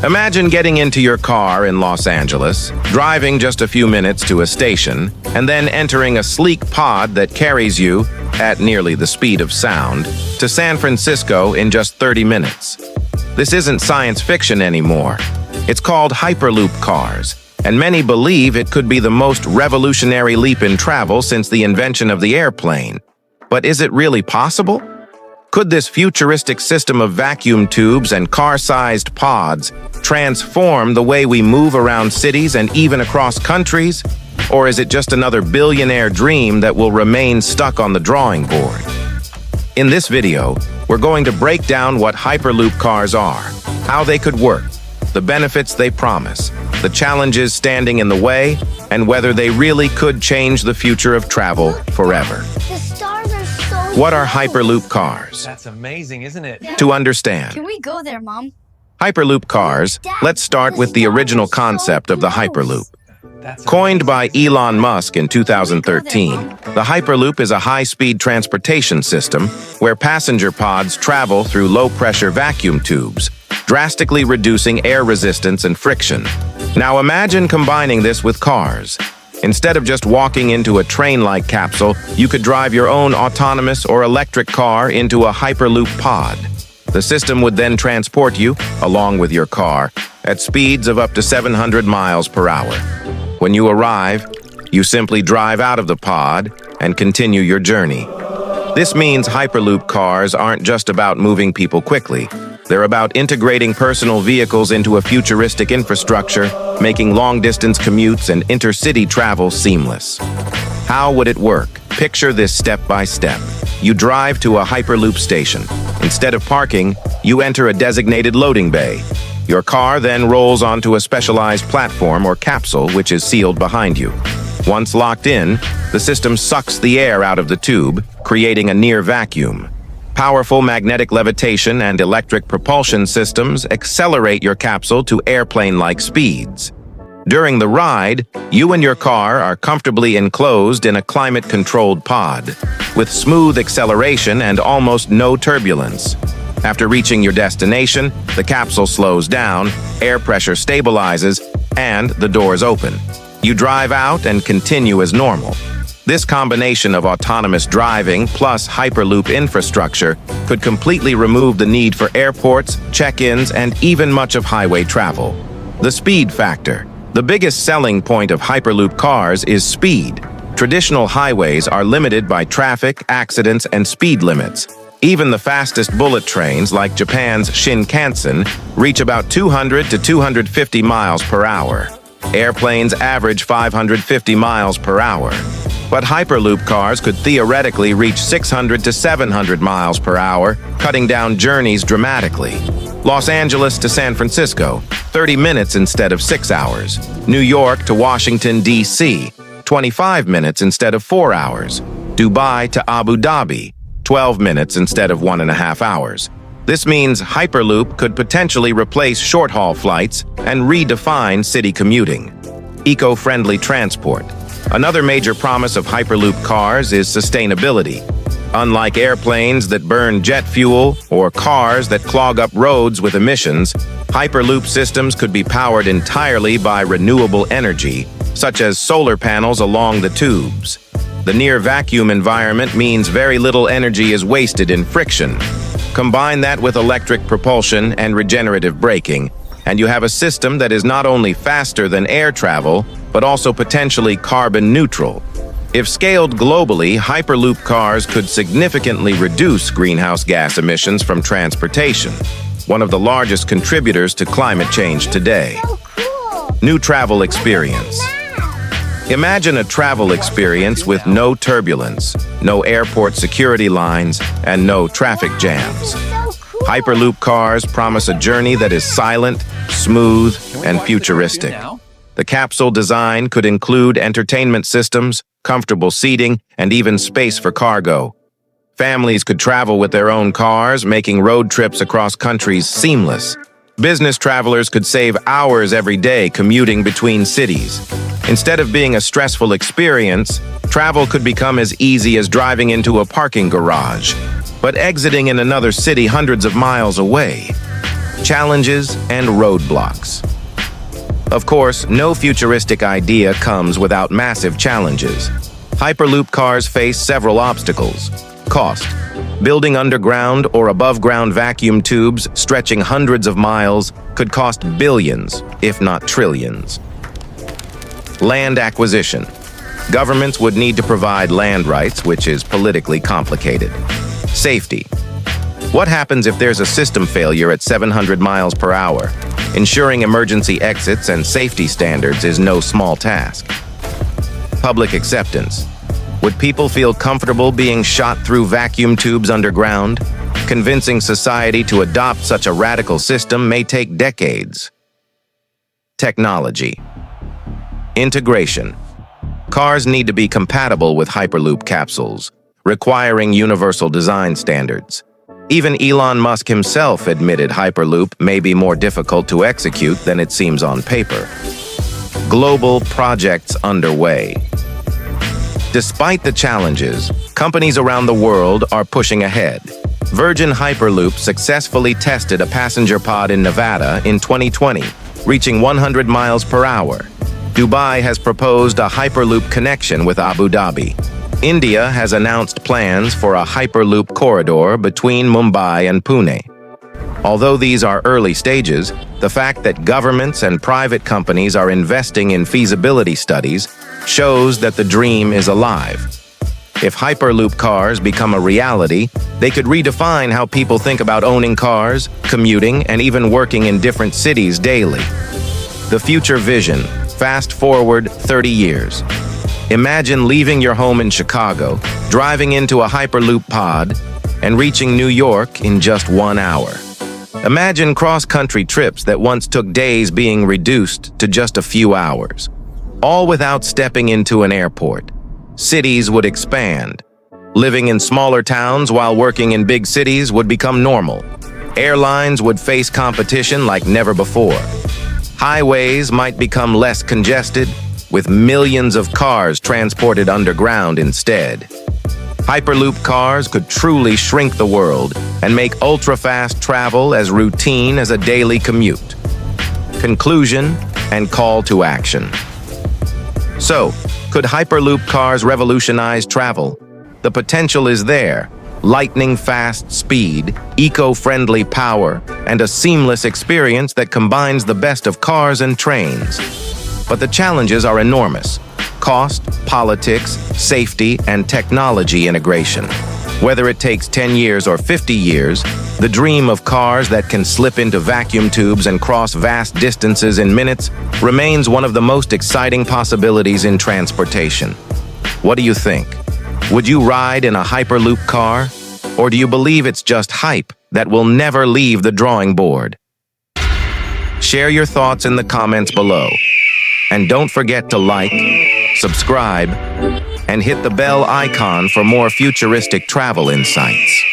Imagine getting into your car in Los Angeles, driving just a few minutes to a station, and then entering a sleek pod that carries you, at nearly the speed of sound, to San Francisco in just 30 minutes. This isn't science fiction anymore. It's called Hyperloop Cars, and many believe it could be the most revolutionary leap in travel since the invention of the airplane. But is it really possible? Could this futuristic system of vacuum tubes and car-sized pods transform the way we move around cities and even across countries? Or is it just another billionaire dream that will remain stuck on the drawing board? In this video, we're going to break down what Hyperloop cars are, how they could work, the benefits they promise, the challenges standing in the way, and whether they really could change the future of travel forever. What are Hyperloop cars? That's amazing, isn't it? To understand Can we go there, Mom? Hyperloop cars, let's start with the original concept of the Hyperloop. Coined by Elon Musk in 2013, the Hyperloop is a high-speed transportation system where passenger pods travel through low-pressure vacuum tubes, drastically reducing air resistance and friction. Now imagine combining this with cars. Instead of just walking into a train-like capsule, you could drive your own autonomous or electric car into a Hyperloop pod. The system would then transport you, along with your car, at speeds of up to 700 miles per hour. When you arrive, you simply drive out of the pod and continue your journey. This means Hyperloop cars aren't just about moving people quickly. They're about integrating personal vehicles into a futuristic infrastructure, making long-distance commutes and intercity travel seamless. How would it work? Picture this step by step. You drive to a Hyperloop station. Instead of parking, you enter a designated loading bay. Your car then rolls onto a specialized platform or capsule which is sealed behind you. Once locked in, the system sucks the air out of the tube, creating a near vacuum. Powerful magnetic levitation and electric propulsion systems accelerate your capsule to airplane-like speeds. During the ride, you and your car are comfortably enclosed in a climate-controlled pod, with smooth acceleration and almost no turbulence. After reaching your destination, the capsule slows down, air pressure stabilizes, and the doors open. You drive out and continue as normal. This combination of autonomous driving plus Hyperloop infrastructure could completely remove the need for airports, check-ins, and even much of highway travel. The speed factor. The biggest selling point of Hyperloop cars is speed. Traditional highways are limited by traffic, accidents, and speed limits. Even the fastest bullet trains, like Japan's Shinkansen, reach about 200 to 250 miles per hour. Airplanes average 550 miles per hour. But Hyperloop cars could theoretically reach 600 to 700 miles per hour, cutting down journeys dramatically. Los Angeles to San Francisco, 30 minutes instead of 6 hours. New York to Washington, D.C., 25 minutes instead of 4 hours. Dubai to Abu Dhabi, 12 minutes instead of 1.5 hours. This means Hyperloop could potentially replace short-haul flights and redefine city commuting. Eco-friendly transport. Another major promise of Hyperloop cars is sustainability. Unlike airplanes that burn jet fuel or cars that clog up roads with emissions, Hyperloop systems could be powered entirely by renewable energy, such as solar panels along the tubes. The near-vacuum environment means very little energy is wasted in friction. Combine that with electric propulsion and regenerative braking, and you have a system that is not only faster than air travel, but also potentially carbon neutral. If scaled globally, Hyperloop cars could significantly reduce greenhouse gas emissions from transportation, one of the largest contributors to climate change today. New travel experience. Imagine a travel experience with no turbulence, no airport security lines, and no traffic jams. Hyperloop cars promise a journey that is silent, smooth, and futuristic. The capsule design could include entertainment systems, comfortable seating, and even space for cargo. Families could travel with their own cars, making road trips across countries seamless. Business travelers could save hours every day commuting between cities. Instead of being a stressful experience, travel could become as easy as driving into a parking garage, but exiting in another city hundreds of miles away. Challenges and roadblocks. Of course, no futuristic idea comes without massive challenges. Hyperloop cars face several obstacles. Cost. Building underground or above-ground vacuum tubes stretching hundreds of miles could cost billions, if not trillions. Land acquisition. Governments would need to provide land rights, which is politically complicated. Safety. What happens if there's a system failure at 700 miles per hour? Ensuring emergency exits and safety standards is no small task. Public acceptance. Would people feel comfortable being shot through vacuum tubes underground? Convincing society to adopt such a radical system may take decades. Technology. Integration. Cars need to be compatible with Hyperloop capsules, requiring universal design standards. Even Elon Musk himself admitted Hyperloop may be more difficult to execute than it seems on paper. Global projects underway. Despite the challenges, companies around the world are pushing ahead. Virgin Hyperloop successfully tested a passenger pod in Nevada in 2020, reaching 100 miles per hour. Dubai has proposed a Hyperloop connection with Abu Dhabi. India has announced plans for a Hyperloop corridor between Mumbai and Pune. Although these are early stages, the fact that governments and private companies are investing in feasibility studies shows that the dream is alive. If Hyperloop cars become a reality, they could redefine how people think about owning cars, commuting, and even working in different cities daily. The future vision. Fast forward 30 years. Imagine leaving your home in Chicago, driving into a Hyperloop pod, and reaching New York in just 1 hour. Imagine cross-country trips that once took days being reduced to just a few hours, all without stepping into an airport. Cities would expand. Living in smaller towns while working in big cities would become normal. Airlines would face competition like never before. Highways might become less congested, with millions of cars transported underground instead. Hyperloop cars could truly shrink the world and make ultra-fast travel as routine as a daily commute. Conclusion and call to action. So, could Hyperloop cars revolutionize travel? The potential is there. Lightning-fast speed, eco-friendly power, and a seamless experience that combines the best of cars and trains. But the challenges are enormous. Cost, politics, safety, and technology integration. Whether it takes 10 years or 50 years, the dream of cars that can slip into vacuum tubes and cross vast distances in minutes remains one of the most exciting possibilities in transportation. What do you think? Would you ride in a Hyperloop car? Or do you believe it's just hype that will never leave the drawing board? Share your thoughts in the comments below. And don't forget to like, subscribe, and hit the bell icon for more futuristic travel insights.